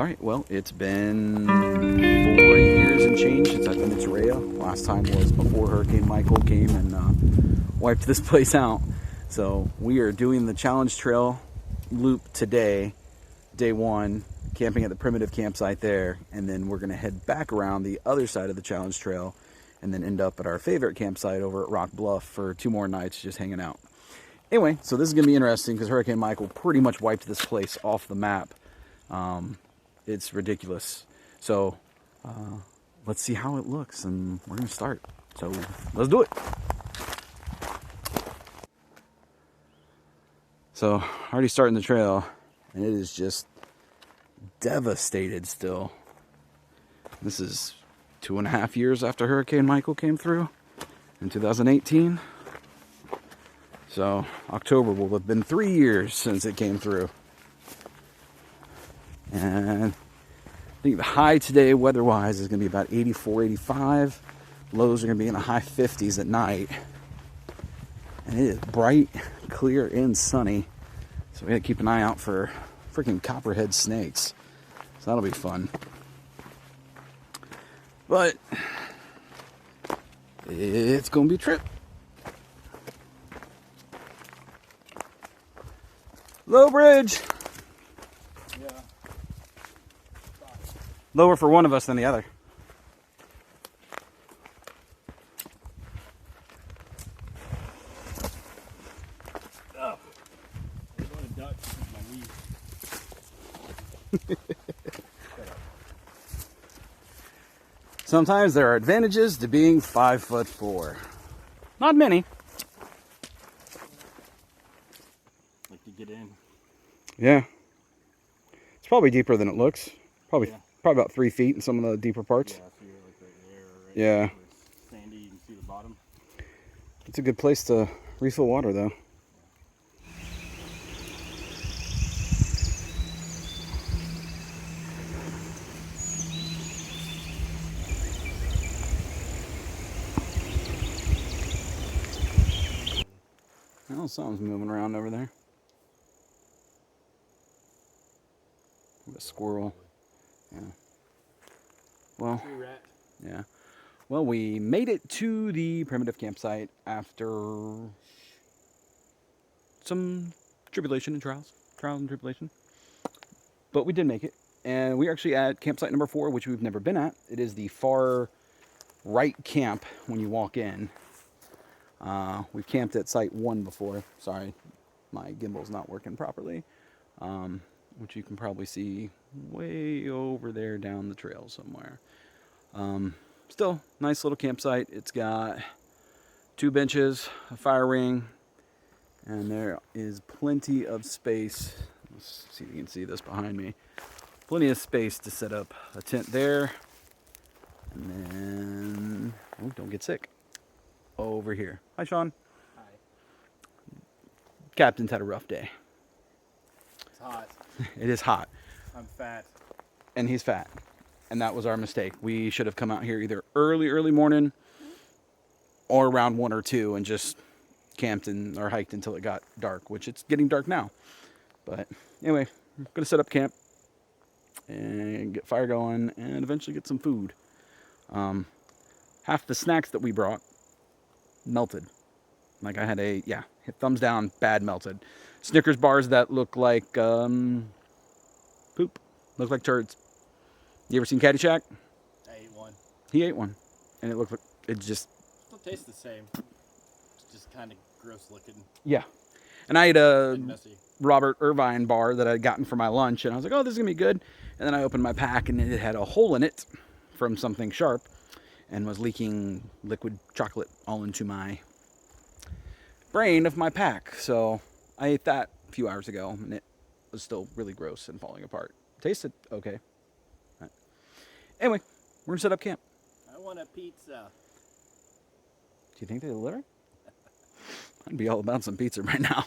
All right, well, it's been 4 years and change since I've been to Torreya. Last time was before Hurricane Michael came and wiped this place out. So we are doing the challenge trail loop today, day one, camping at the primitive campsite there, and then we're going to head back around the other side of the challenge trail and then end up at our favorite campsite over at Rock Bluff for 2 more nights just hanging out. Anyway, so this is going to be interesting because Hurricane Michael pretty much wiped this place off the map. It's ridiculous. So let's see how it looks, and we're going to start. So let's do it. So already starting the trail, and it is just devastated still. This is 2.5 years after Hurricane Michael came through in 2018. So October will have been 3 years since it came through. And I think the high today, weather-wise, is going to be about 84, 85. Lows are going to be in the high 50s at night. And it is bright, clear, and sunny. So we got to keep an eye out for freaking copperhead snakes. So that'll be fun. But it's going to be a trip. Low bridge. Lower for one of us than the other. Oh. I'm going to duck with my knee. Sometimes there are advantages to being 5'4". Not many. Like to get in. Yeah. It's probably deeper than it looks. Probably. Yeah. Probably about 3 feet in some of the deeper parts. Yeah, so you're like right there, right yeah. there, sandy, you can see the bottom. It's a good place to refill water, though. Oh, something's moving around over there. A squirrel. Yeah. Well, yeah. Well, we made it to the primitive campsite after some tribulation and trials and tribulation. But we did make it. And we're actually at campsite number 4, which we've never been at. It is the far right camp when you walk in. We've camped at site 1 before. Sorry, my gimbal's not working properly. Which you can probably see way over there down the trail somewhere. Still, nice little campsite. It's got 2 benches, a fire ring, and there is plenty of space. Let's see if you can see this behind me. Plenty of space to set up a tent there. And then, oh, don't get sick. Over here. Hi, Sean. Hi. Captain's had a rough day. It's hot. It is hot. I'm fat. And he's fat. And that was our mistake. We should have come out here either early morning or around 1 or 2 and just camped or hiked until it got dark, which it's getting dark now. But anyway, I'm going to set up camp and get fire going and eventually get some food. Half the snacks that we brought melted. Like I had hit thumbs down, bad melted. Snickers bars that look like poop. Look like turds. You ever seen Caddyshack? I ate one. He ate one. And it looked like it just... Still tastes the same. It's just kind of gross looking. Yeah. And I ate a messy. Robert Irvine bar that I'd gotten for my lunch. And I was like, oh, this is going to be good. And then I opened my pack and it had a hole in it from something sharp. And was leaking liquid chocolate all into my brain of my pack. So I ate that a few hours ago, and it was still really gross and falling apart. Tasted okay. Right. Anyway, we're going to set up camp. I want a pizza. Do you think they deliver? I'd be all about some pizza right now.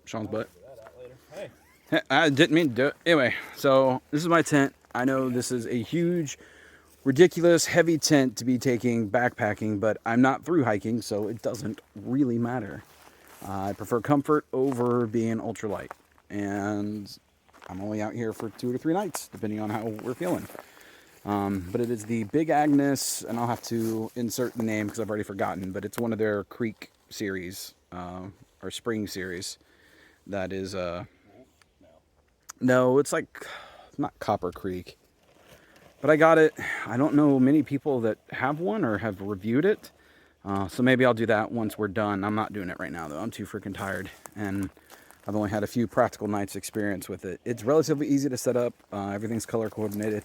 Sean's butt. Figure that out later. Hey. I didn't mean to do it. Anyway, so this is my tent. I know this is a huge, ridiculous, heavy tent to be taking backpacking, but I'm not through hiking, so it doesn't really matter. I prefer comfort over being ultralight, and I'm only out here for 2 to 3 nights, depending on how we're feeling. But it is the Big Agnes, and I'll have to insert the name because I've already forgotten, but it's one of their creek series, or spring series. That is, no, it's like, not Copper Creek. But I got it. I don't know many people that have one or have reviewed it. So maybe I'll do that once we're done. I'm not doing it right now, though. I'm too freaking tired. And I've only had a few practical nights experience with it. It's relatively easy to set up. Everything's color coordinated.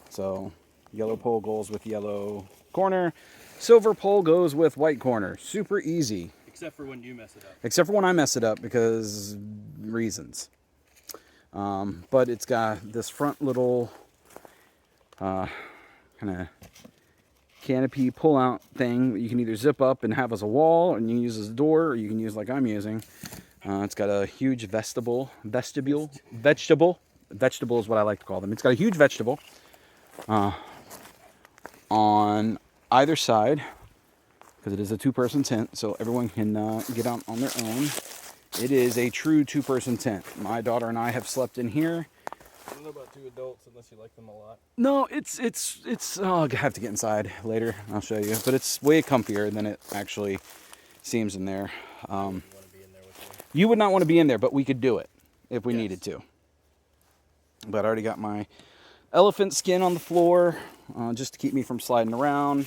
So yellow pole goes with yellow corner. Silver pole goes with white corner. Super easy. Except for when you mess it up. Except for when I mess it up because reasons. But it's got this front little kind of canopy pull-out thing that you can either zip up and have as a wall, and you can use as a door, or you can use like I'm using. It's got a huge vegetable is what I like to call them. It's got a huge vegetable on either side, because it is a 2-person tent, so everyone can get out on their own. It is a true 2-person tent. My daughter and I have slept in here. I don't know about 2 adults unless you like them a lot. No, it's. Oh, I'll have to get inside later. I'll show you, but it's way comfier than it actually seems in there. You want to be in there with me. You would not want to be in there, but we could do it if we needed to. But I already got my elephant skin on the floor, just to keep me from sliding around.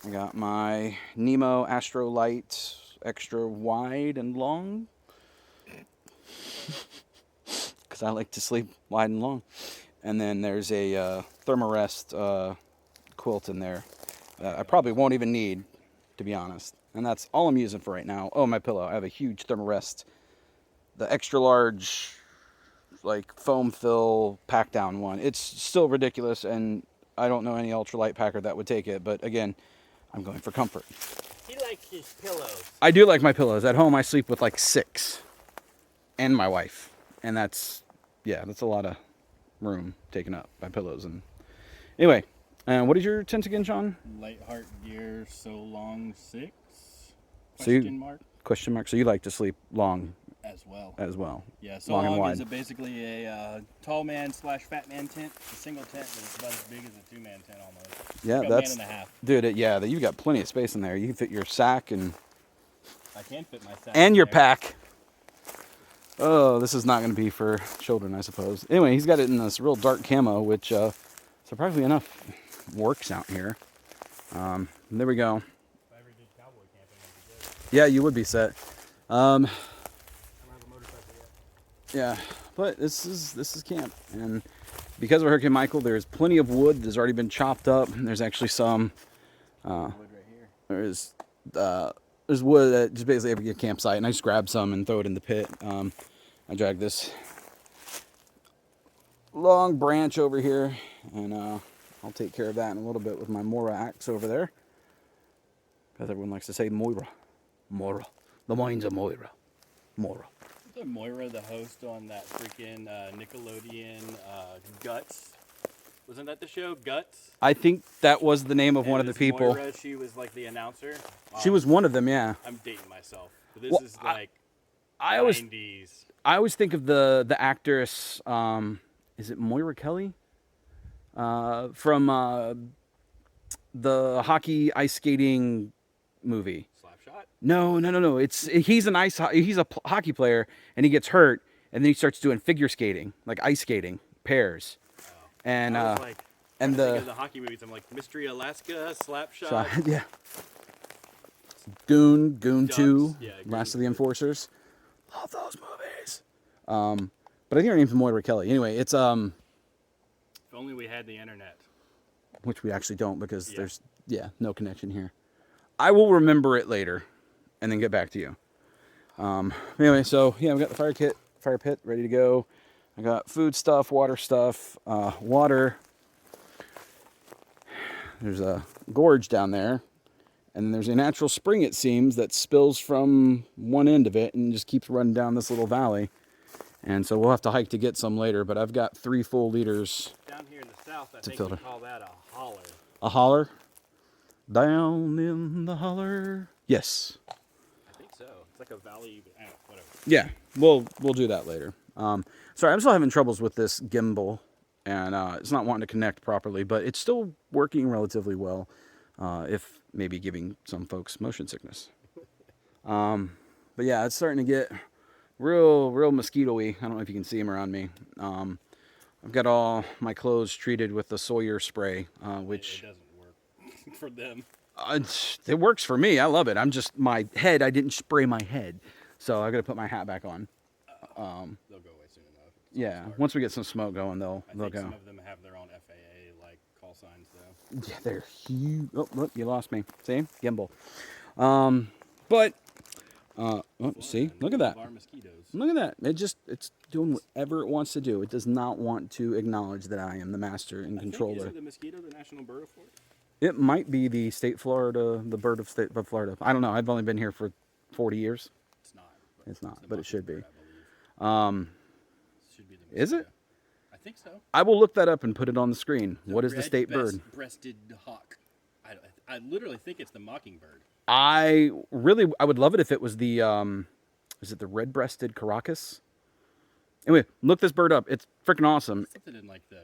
I got my Nemo Astro Light extra wide and long, because I like to sleep wide and long. And then there's a Thermarest quilt in there that I probably won't even need, to be honest. And that's all I'm using for right now. Oh, my pillow. I have a huge Thermarest, the extra large, like foam fill pack down one. It's still ridiculous, and I don't know any ultralight packer that would take it. But again, I'm going for comfort. He likes his pillows. I do like my pillows. At home, I sleep with like 6, and my wife, and that's a lot of room taken up by pillows. And anyway, what is your tent again, Sean? Lightheart Gear So Long 6? Question mark. So you like to sleep long As well. Yeah, So long and Long wide. is basically a tall man / fat man tent. It's a single tent, but it's about as big as a 2-man tent almost. Yeah, it's that's, a man and a half. dude. You've got plenty of space in there. You can fit your sack and I can fit my sack and in your there. pack. Oh, this is not going to be for children, I suppose. Anyway, he's got it in this real dark camo, which, surprisingly enough, works out here. There we go. If I ever did cowboy camping, I'd be good. Yeah, you would be set. I don't have a motorcycle yet. Yeah, but this is camp, and because of Hurricane Michael, there's plenty of wood that's already been chopped up. There's actually some. Wood right here. There's wood at just basically every campsite, and I just grab some and throw it in the pit. I drag this long branch over here, and I'll take care of that in a little bit with my Mora axe over there, because everyone likes to say Moira. The mine's a Moira. Isn't Moira the host on that freaking Nickelodeon Guts? Wasn't that the show, Guts? I think that was the name of one of the people. Moira, she was like the announcer. She was one of them, yeah. I'm dating myself. But this Well, is like I always 90s. think of the actress. Is it Moira Kelly? From the hockey ice skating movie. Slapshot? No. He's a hockey player, and he gets hurt, and then he starts doing figure skating, like ice skating, pairs. And I was like, and trying to think of the hockey movies. I'm like Mystery Alaska, Slapshot. yeah. Goon Ducks, 2, yeah, Last Goon of the Enforcers. Love those movies. But I think her name's Moira Kelly. Anyway, it's If only we had the internet. which we actually don't, because Yeah. there's no connection here. I will remember it later, and then get back to you. Anyway, so yeah, we got the fire pit ready to go. I got food stuff, water stuff, water. There's a gorge down there, And there's a natural spring, it seems, that spills from one end of it and just keeps running down this little valley. And so we'll have to hike to get some later, but I've got 3 full liters. Down here in the south, I To think filter. we call that a holler. A holler? Down in the holler. Yes. I think so. It's like a valley, whatever. Yeah, we'll do that later. Sorry, I'm still having troubles with this gimbal, and it's not wanting to connect properly, but it's still working relatively well, if maybe giving some folks motion sickness. But yeah, it's starting to get real mosquito-y. I don't know if you can see them around me. I've got all my clothes treated with the Sawyer spray, which... It doesn't work for them. It works for me. I love it. I'm just, my head, I didn't spray my head. So I got to put my hat back on. They'll go away soon enough. Yeah, once we get some smoke going, they'll I think go. some of them have their own FAA like call signs though. Yeah, they're huge. Oh, look, you lost me. See? Gimbal. See? Look at that. Our mosquitoes. Look at that. It's doing whatever it wants to do. It does not want to acknowledge that I am the master and controller. Isn't the mosquito the national bird of Florida? It might be the state Florida, the bird of state of Florida. I don't know. I've only been here for 40 years. It's not. It's not, but it should be. Bird, I believe. Should be the mosquito. Is it? I think so. I will look that up and put it on the screen. What is the state bird? Breasted hawk. I literally think it's the mockingbird. I would love it if it was the, is it the red-breasted caracas? Anyway, look this bird up. It's freaking awesome. Something in like the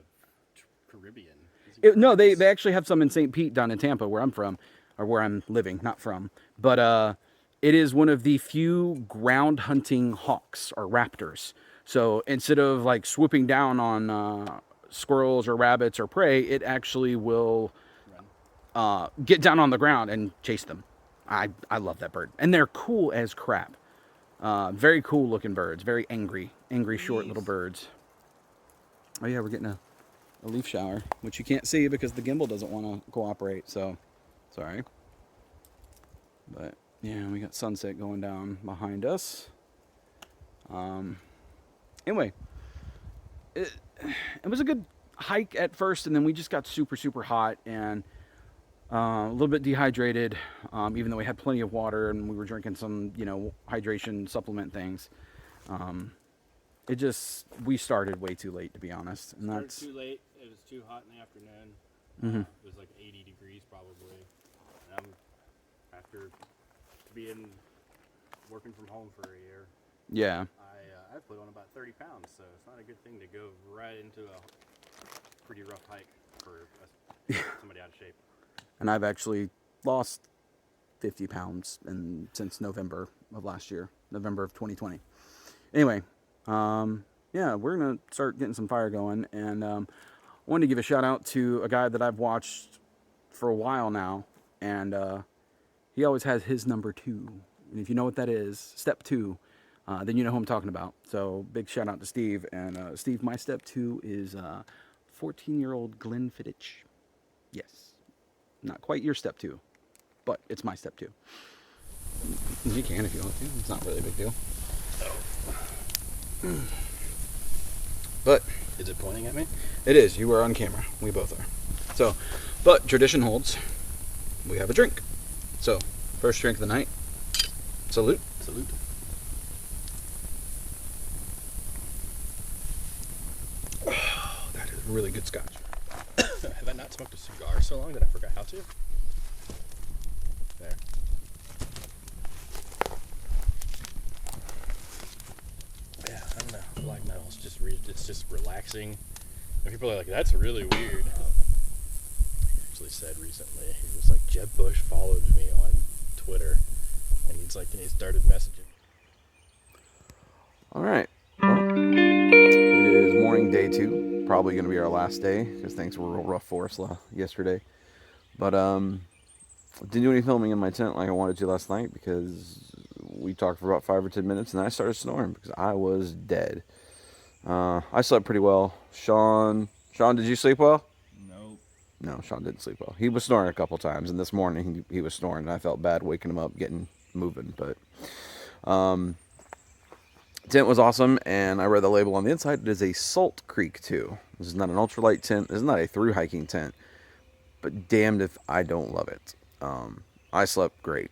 Caribbean. No, they actually have some in St. Pete down in Tampa where I'm from, or where I'm living, not from. But it is one of the few ground hunting hawks or raptors. So instead of like swooping down on squirrels or rabbits or prey, it actually will get down on the ground and chase them. I love that bird. And they're cool as crap. Very cool looking birds. Very angry, short little birds. Oh yeah, we're getting a leaf shower, which you can't see because the gimbal doesn't want to cooperate. So, sorry. But yeah, we got sunset going down behind us. Anyway, it was a good hike at first, and then we just got super hot and a little bit dehydrated, even though we had plenty of water and we were drinking some, hydration supplement things. We started way too late, to be honest. And Started that's too late. It was too hot in the afternoon. Mm-hmm. It was like 80 degrees probably. And after working from home for a year, yeah. I put on about 30 pounds, so it's not a good thing to go right into a pretty rough hike for somebody out of shape. And I've actually lost 50 pounds since November of last year, November of 2020. Anyway, yeah, we're going to start getting some fire going. And I wanted to give a shout out to a guy that I've watched for a while now. And he always has his number 2. And if you know what that is, step 2, then you know who I'm talking about. So big shout out to Steve. And Steve, my step 2 is 14-year-old Glenn Fittich. Yes. Not quite your step 2, but it's my step 2. You can if you want to. It's not really a big deal. But Is it pointing at me? it is. You are on camera. We both are. So, but tradition holds. We have a drink. So, first drink of the night. Salute. Salute. Oh, that is really good scotch. Have I not smoked a cigar so long that I forgot how to? There. Yeah, I don't know. Black metal is just it's just relaxing. And people are like, that's really weird. He actually said recently, he was like, Jeb Bush followed me on Twitter, and he started messaging. All right. Well, it is morning day 2. Probably going to be our last day because things were real rough for us yesterday. But didn't do any filming in my tent like I wanted to last night because we talked for about 5 or 10 minutes and then I started snoring because I was dead. I slept pretty well. Sean, did you sleep well? Nope. No, Sean didn't sleep well. He was snoring a couple times, and this morning he was snoring, and I felt bad waking him up, getting moving. But tent was awesome, and I read the label on the inside. It is a Salt Creek 2. This is not an ultralight tent. This is not a through hiking tent, but damned if I don't love it. I slept great.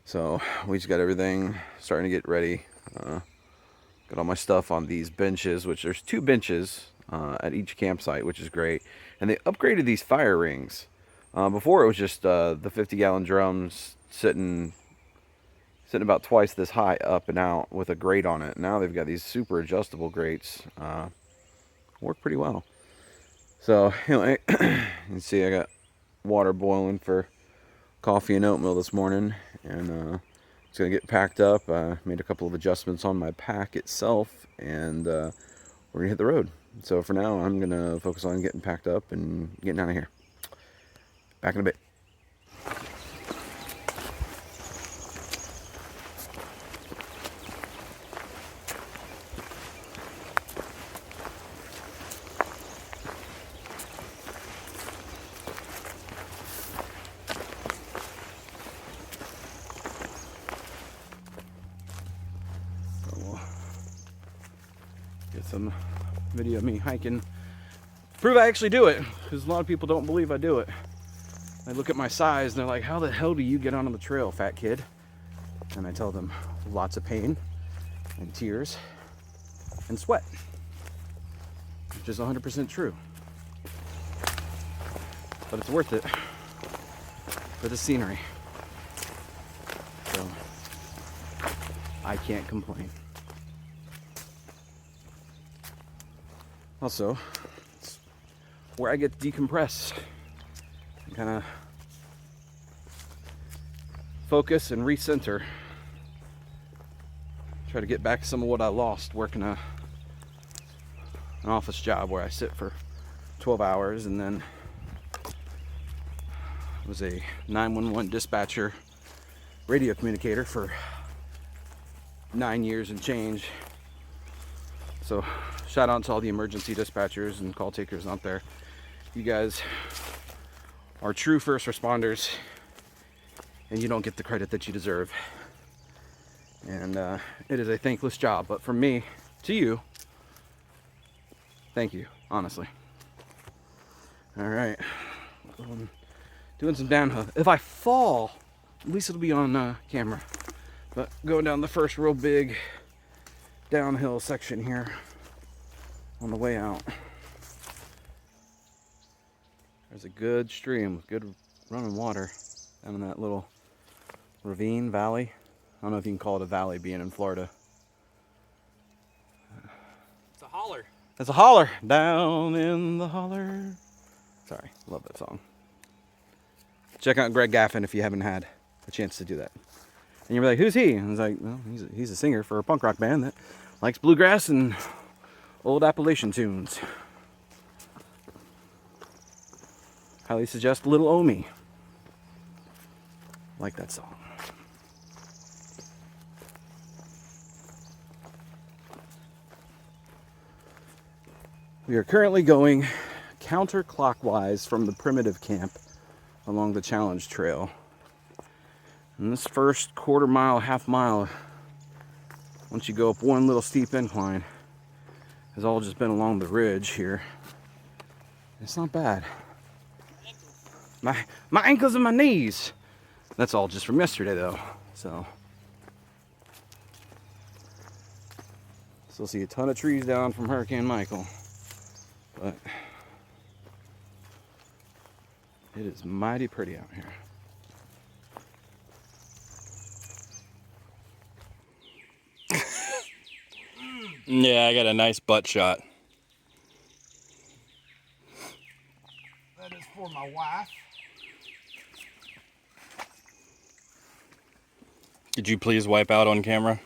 So we just got everything starting to get ready. Got all my stuff on these benches, which there's 2 benches at each campsite, which is great. And they upgraded these fire rings. Before it was just the 50-gallon drums sitting about twice this high up and out with a grate on it. Now they've got these super adjustable grates. Work pretty well. So anyway, you can see I got water boiling for coffee and oatmeal this morning, and it's gonna get packed up. Made a couple of adjustments on my pack itself, and we're gonna hit the road. So for now, I'm gonna focus on getting packed up and getting out of here. Back in a bit. Get some video of me hiking. Prove I actually do it, because a lot of people don't believe I do it. They look at my size and they're like, how the hell do you get onto the trail, fat kid? And I tell them, lots of pain and tears and sweat, which is 100% true. But it's worth it for the scenery. So I can't complain. Also, it's where I get to decompress and kind of focus and recenter. Try to get back some of what I lost working an office job where I sit for 12 hours and then was a 911 dispatcher radio communicator for 9 years and change. So shout out to all the emergency dispatchers and call takers out there. You guys are true first responders, and you don't get the credit that you deserve. And it is a thankless job, but from me to you, thank you, honestly. All right, doing some downhill. If I fall, at least it'll be on camera. But going down the first real big downhill section here on the way out. There's a good stream with good running water down in that little ravine valley. I don't know if you can call it a valley being in Florida. It's a holler. It's a holler down in the holler. Sorry, love that song. Check out Greg Gaffin if you haven't had a chance to do that. And you're like, who's he? And I was like, well, he's a singer for a punk rock band that likes bluegrass and old Appalachian tunes. Highly suggest Little Omi. Like that song. We are currently going counterclockwise from the primitive camp along the challenge trail. And this first quarter mile, half mile, once you go up one little steep incline, has all just been along the ridge here. It's not bad. My ankles and my knees. That's all just from yesterday though. So still see a ton of trees down from Hurricane Michael. But it is mighty pretty out here. Yeah, I got a nice butt shot. That is for my wife. Did you please wipe out on camera?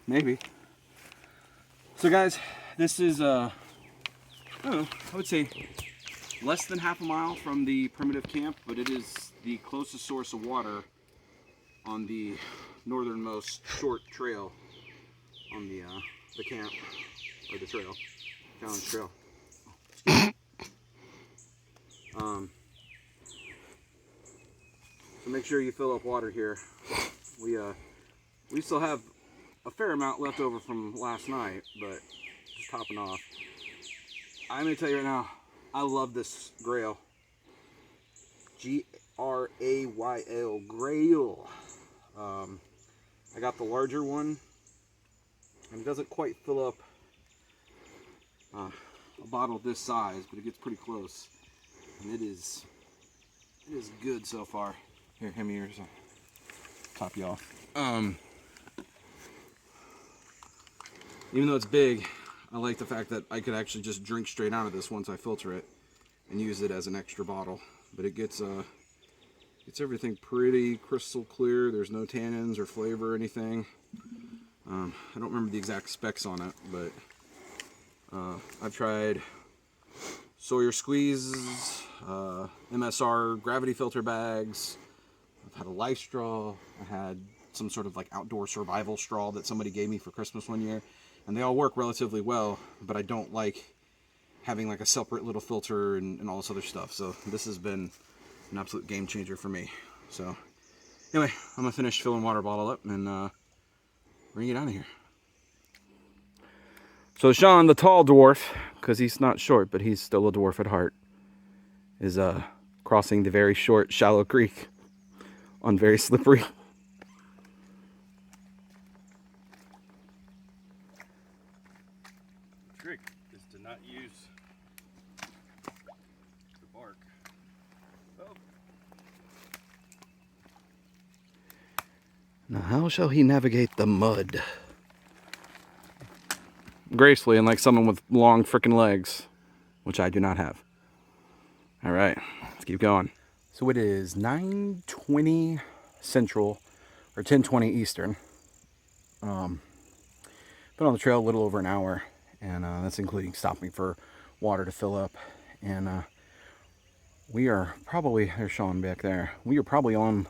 Maybe. So guys, this is I don't know, I would say less than half a mile from the primitive camp, but it is the closest source of water on the northernmost short trail on the camp, or the trail, challenge trail. So make sure you fill up water here. We still have a fair amount left over from last night, but just topping off. I'm gonna tell you right now, I love this Grail Grayl, Grail. I got the larger one, and it doesn't quite fill up a bottle this size, but it gets pretty close, and it is good so far. Here, hand me yours. I'll top you off. Even though it's big, I like the fact that I could actually just drink straight out of this once I filter it and use it as an extra bottle. But it gets everything pretty crystal clear. There's no tannins or flavor or anything. I don't remember the exact specs on it, but I've tried Sawyer squeezes, MSR gravity filter bags. I've had a life straw. I had some sort of like outdoor survival straw that somebody gave me for Christmas one year, and they all work relatively well, but I don't like having like a separate little filter and all this other stuff. So this has been an absolute game changer for me. So anyway, I'm gonna finish filling water bottle up and bring it out of here. So Sean, the tall dwarf, because he's not short, but he's still a dwarf at heart, is crossing the very short, shallow creek on very slippery. Trick is to not use the bark. Oh. Now how shall he navigate the mud? Gracefully, and like someone with long frickin' legs, which I do not have. All right, let's keep going. So it is 9:20 Central, or 10:20 Eastern. Been on the trail a little over an hour, and that's including stopping for water to fill up. And we are probably, there's Sean back there, we are probably on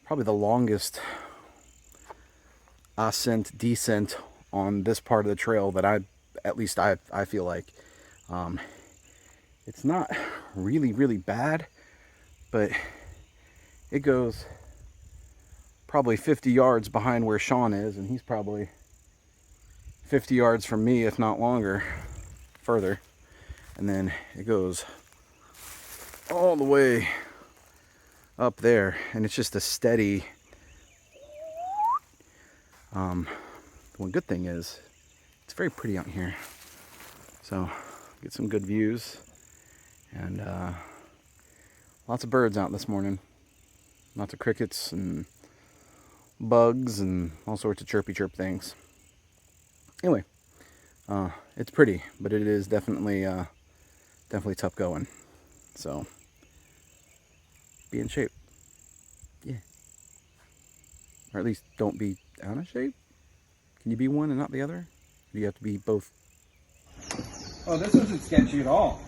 the longest ascent, descent on this part of the trail that I feel like. It's not really bad, but it goes probably 50 yards behind where Sean is, and he's probably 50 yards from me, if not longer, further. And then it goes all the way up there, and it's just a steady one good thing is it's very pretty out here, so get some good views, and lots of birds out this morning, lots of crickets and bugs and all sorts of chirpy chirp things. Anyway, it's pretty, but it is definitely tough going, so be in shape, yeah, or at least don't be out of shape. Can you be one and not the other? Or do you have to be both? Oh, this isn't sketchy at all.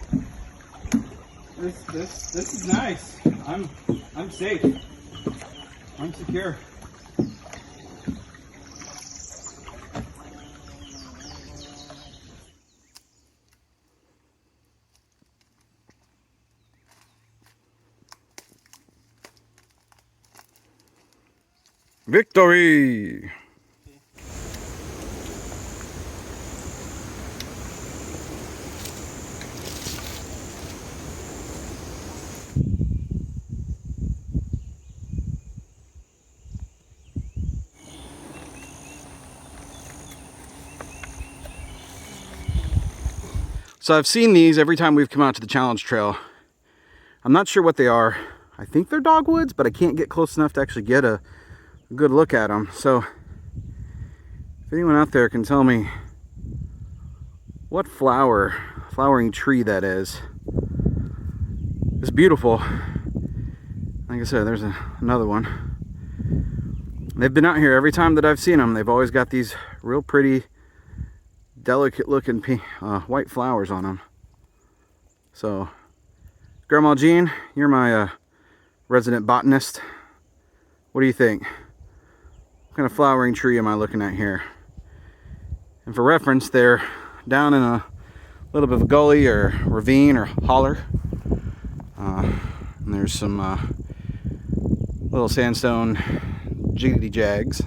This is nice. I'm safe. I'm secure. Victory! So I've seen these every time we've come out to the challenge trail. I'm not sure what they are. I think they're dogwoods, but I can't get close enough to actually get a good look at them. So if anyone out there can tell me what flowering tree that is. It's beautiful. Like I said, there's another one. They've been out here every time that I've seen them. They've always got these real pretty, delicate looking white flowers on them. So Grandma Jean, you're my resident botanist. What do you think? What kind of flowering tree am I looking at here? And for reference, they're down in a little bit of a gully or ravine or holler. And there's some little sandstone jiggity jags.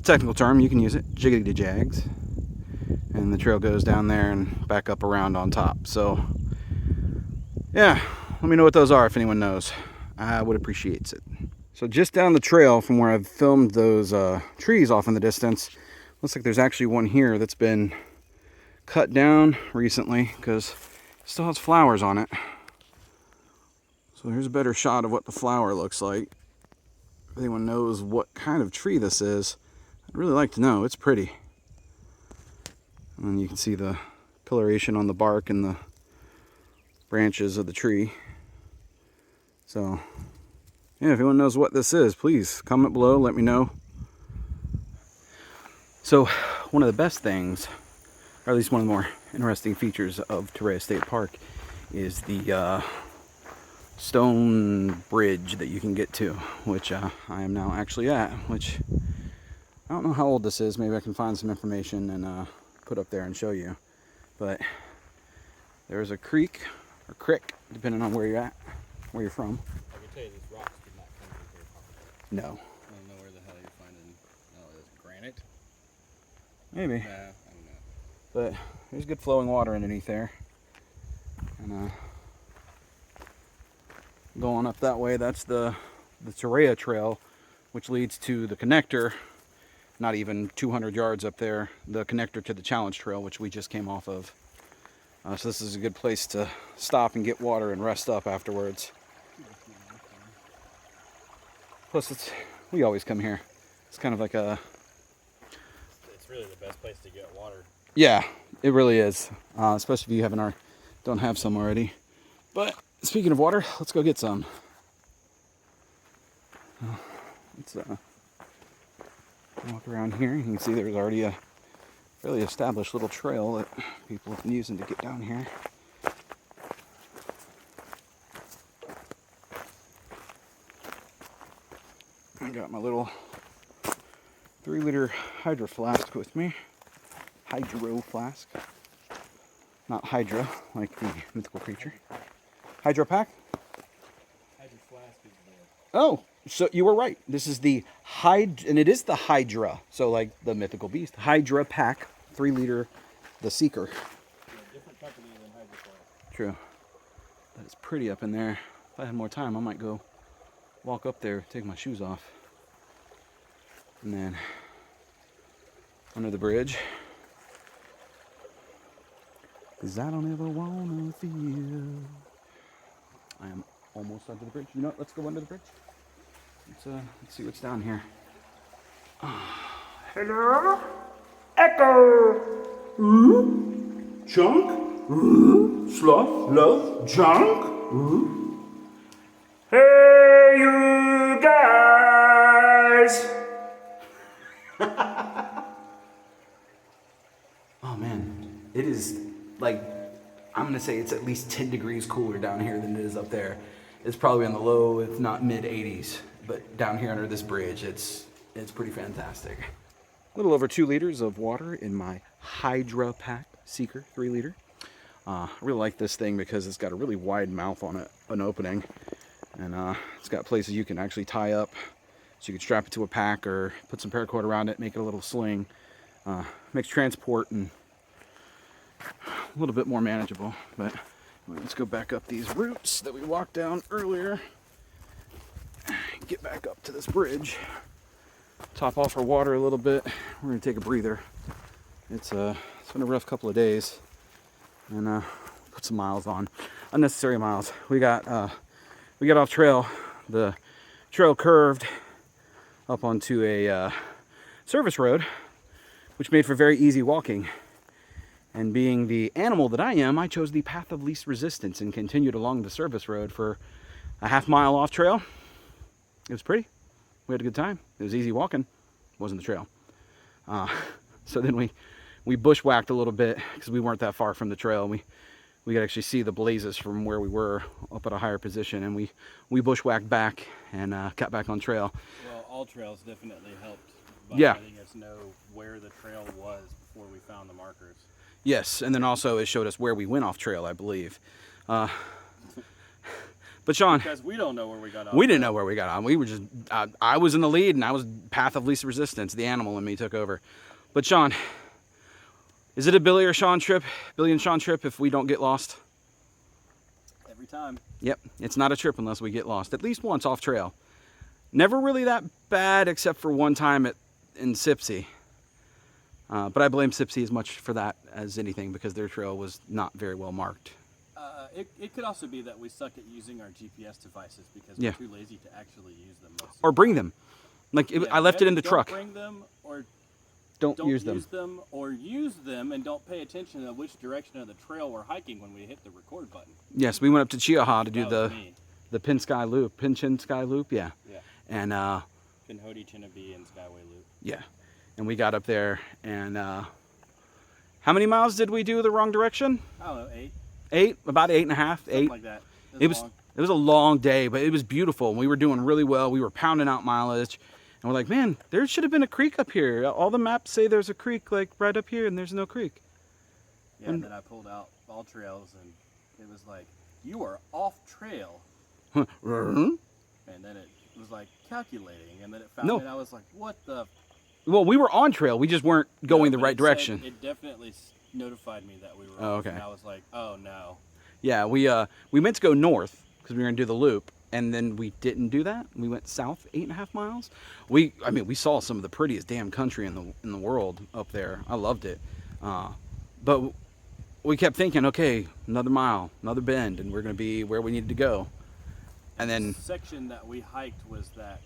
Technical term, you can use it, jiggity jags. And the trail goes down there and back up around on top. So yeah, let me know what those are if anyone knows. I would appreciate it. So just down the trail from where I've filmed those trees off in the distance, looks like there's actually one here that's been cut down recently because it still has flowers on it. So here's a better shot of what the flower looks like. If anyone knows what kind of tree this is, I'd really like to know. It's pretty. And then you can see the coloration on the bark and the branches of the tree. So yeah, if anyone knows what this is, please comment below, let me know. So one of the best things, or at least one of the more interesting features of Torreya State Park, is the stone bridge that you can get to, which I am now actually at, which I don't know how old this is. Maybe I can find some information and put up there and show you. But there's a creek, or crick, depending on where you're at, where you're from. I can tell you these rocks did not come from here. No. I don't know where the hell you're finding. Oh, it's granite? Maybe. Nah, I don't know. But there's good flowing water underneath there. And going up that way, that's the Torreya Trail, which leads to the connector, not even 200 yards up there, the connector to the Challenge Trail, which we just came off of. So this is a good place to stop and get water and rest up afterwards. Plus, we always come here. It's kind of like a... It's really the best place to get water. Yeah, it really is. Especially if you don't have some already. But speaking of water, let's go get some. Let's walk around here. You can see there's already a fairly established little trail that people have been using to get down here. I got my little 3-liter hydro flask with me. Hydro flask. Not Hydra, like the mythical creature. Hydro pack? Hydro flask is Oh, so you were right. This is the and it is the Hydra. So like the mythical beast. Hydra pack, 3-liter, the Seeker. a different company than Hydro flask. True. But it's pretty up in there. If I had more time, I might go walk up there, take my shoes off. And then under the bridge. 'Cause I don't ever wanna feel. I am almost under the bridge. You know what? Let's go under the bridge. Let's see what's down here. Hello? Echo! Junk? Sloth? Love? Junk? Hey, you guys! Oh man, it is like, I'm gonna say it's at least 10 degrees cooler down here than it is up there. It's probably in the low, if not mid 80s, but down here under this bridge, it's pretty fantastic. A little over 2 liters of water in my Hydra Pack Seeker 3-liter. I really like this thing because it's got a really wide mouth on it, an opening, and it's got places you can actually tie up, so you can strap it to a pack or put some paracord around it, make it a little sling. Makes transport and a little bit more manageable. But let's go back up these routes that we walked down earlier. Get back up to this bridge. Top off our water a little bit. We're gonna take a breather. It's been a rough couple of days, and put some miles on, unnecessary miles. We got off trail. The trail curved up onto a service road, which made for very easy walking. And being the animal that I am, I chose the path of least resistance and continued along the service road for a half-mile off trail. It was pretty. We had a good time. It was easy walking. It wasn't the trail. So then we bushwhacked a little bit because we weren't that far from the trail. We could actually see the blazes from where we were up at a higher position, and we bushwhacked back and got back on trail. Well, all trails definitely helped by Yeah. letting us know where the trail was before we found the markers. Yes, and then also it showed us where we went off trail, I believe. But Sean, Because we don't know where we got off. we didn't know where we got on. We were just, I was in the lead, and I was path of least resistance. The animal in me took over. But Sean, is it a Billy and Sean trip if we don't get lost? Every time. Yep, it's not a trip unless we get lost. At least once off trail. Never really that bad except for one time in Sipsey. But I blame Sipsey as much for that as anything because their trail was not very well marked. It could also be that we suck at using our GPS devices because Yeah. we're too lazy to actually use them. Most of Or the bring time. them. Like, Yeah, I left it in the don't truck. Bring them or Don't don't use them. or use them and don't pay attention to which direction of the trail we're hiking when we hit the record button. Yes, we went up to Chiaha to do That was the me. Pinchin Sky Loop, yeah. Yeah. And Pinhoti, Chinnaby, and Skyway Loop. yeah, and we got up there, and how many miles did we do the wrong direction? I don't know, 8, About 8.5, something 8. like that. It was long. it was a long day, but it was beautiful. And we were doing really well. We were pounding out mileage, and we're like, man, there should have been a creek up here. All the maps say there's a creek like right up here, and there's no creek. Yeah, and then I pulled out all trails, and it was like, you are off trail. And then it was like calculating, and then it found No. me, and I was like, what the? Well, we were on trail. We just weren't going No, the but right it said- direction. It definitely notified me that we were Oh, off, okay. and I was like, oh no. Yeah, we meant to go north because we were gonna do the loop, and then we didn't do that. We went south 8.5 miles. We saw some of the prettiest damn country in the world up there. I loved it, but we kept thinking, okay, another mile, another bend, and we're gonna be where we needed to go. And then The section that we hiked was that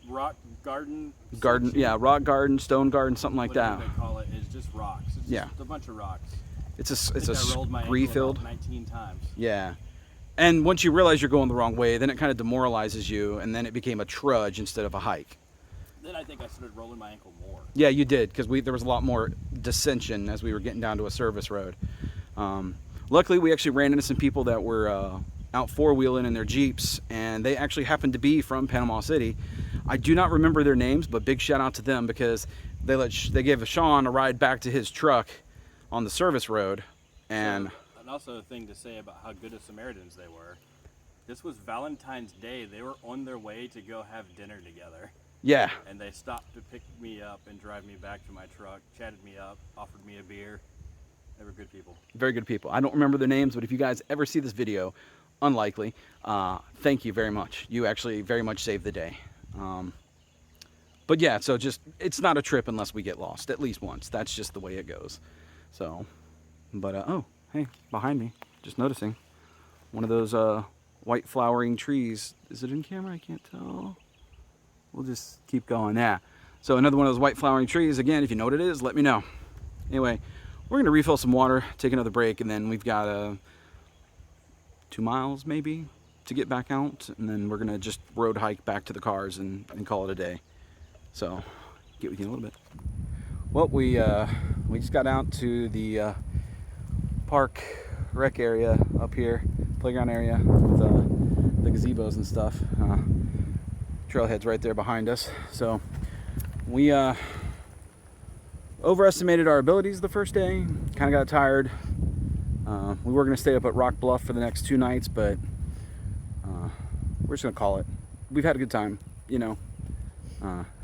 rock garden. garden, section, yeah, rock garden, stone garden, something like whatever that. they call it, is just rocks. It's Yeah. just a bunch of rocks. It's I think I rolled my ankle scree about field. 19 times. Yeah. And once you realize you're going the wrong way, then it kind of demoralizes you, and then it became a trudge instead of a hike. Then I think I started rolling my ankle more. Yeah, you did, because there was a lot more dissension as we were getting down to a service road. Luckily, we actually ran into some people that were out four-wheeling in their Jeeps, and they actually happened to be from Panama City. I do not remember their names, but big shout out to them because they gave Sean a ride back to his truck on the service road. And And also a thing to say about how good of Samaritans they were. This was Valentine's Day. They were on their way to go have dinner together. yeah, And they stopped to pick me up and drive me back to my truck, chatted me up, offered me a beer. They were good people. very good people. I don't remember their names, but if you guys ever see this video, unlikely, thank you very much. You actually very much saved the day. But yeah, so it's not a trip unless we get lost at least once. That's just the way it goes. So, but oh, hey, behind me, just noticing one of those white flowering trees. Is it in camera? I can't tell. We'll just keep going. Yeah. So another one of those white flowering trees. Again, if you know what it is, let me know. Anyway, we're gonna refill some water, take another break, and then we've got 2 miles maybe to get back out, and then we're gonna just road hike back to the cars and call it a day. So, get with you in a little bit. Well, we just got out to the park rec area up here, playground area with the gazebos and stuff. Trailhead's right there behind us. So we overestimated our abilities the first day. Kind of got tired. We were going to stay up at Rock Bluff for the next 2 nights, but we're just going to call it. We've had a good time, you know.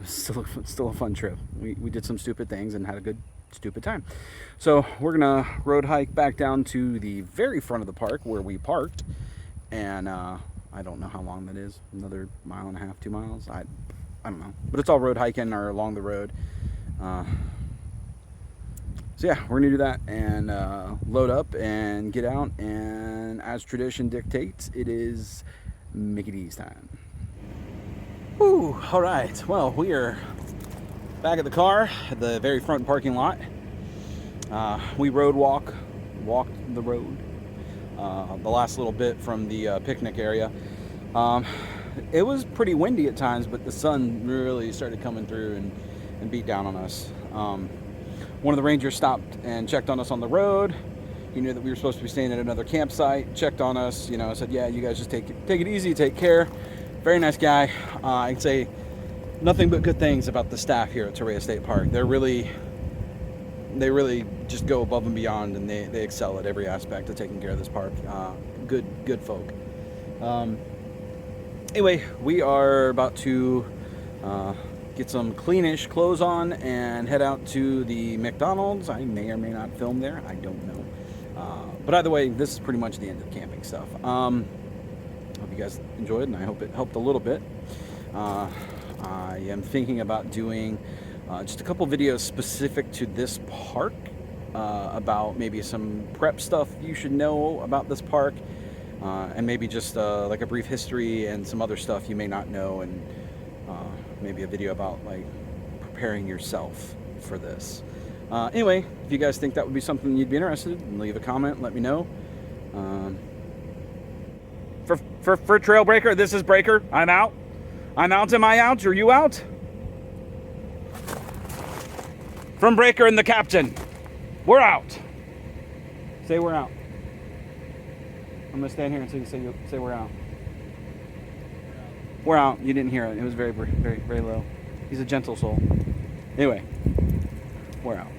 Still a fun trip. We did some stupid things and had a good stupid time. So we're gonna road hike back down to the very front of the park where we parked, and I don't know how long that is. Another 1.5 miles, 2 miles. I don't know, but it's all road hiking or along the road. So yeah, we're gonna do that and load up and get out. And as tradition dictates, it is Mickey D's time. Woo, all right. Well, we are back at the car at the very front parking lot. We walked the road the last little bit from the picnic area. It was pretty windy at times, but the sun really started coming through and beat down on us. One of the rangers stopped and checked on us on the road. He knew that we were supposed to be staying at another campsite, checked on us, you know, said, yeah, you guys just take it easy, take care. Very nice guy. I can say nothing but good things about the staff here at Torreya State Park. They really just go above and beyond, and they excel at every aspect of taking care of this park. Good folk. Anyway, we are about to get some cleanish clothes on and head out to the McDonald's. I may or may not film there. I don't know. But either way, this is pretty much the end of the camping stuff. guys enjoyed, and I hope it helped a little bit. I am thinking about doing just a couple videos specific to this park, about maybe some prep stuff you should know about this park, and maybe just like a brief history and some other stuff you may not know, and maybe a video about like preparing yourself for this. Anyway, if you guys think that would be something you'd be interested in, leave a comment, let me know. For Trail Breaker, this is Breaker. I'm out. I'm out. Am I out? Are you out? From Breaker and the Captain, we're out. Say we're out. I'm gonna stand here until you say we're out. We're out. You didn't hear it. It was very, very, very low. He's a gentle soul. Anyway, we're out.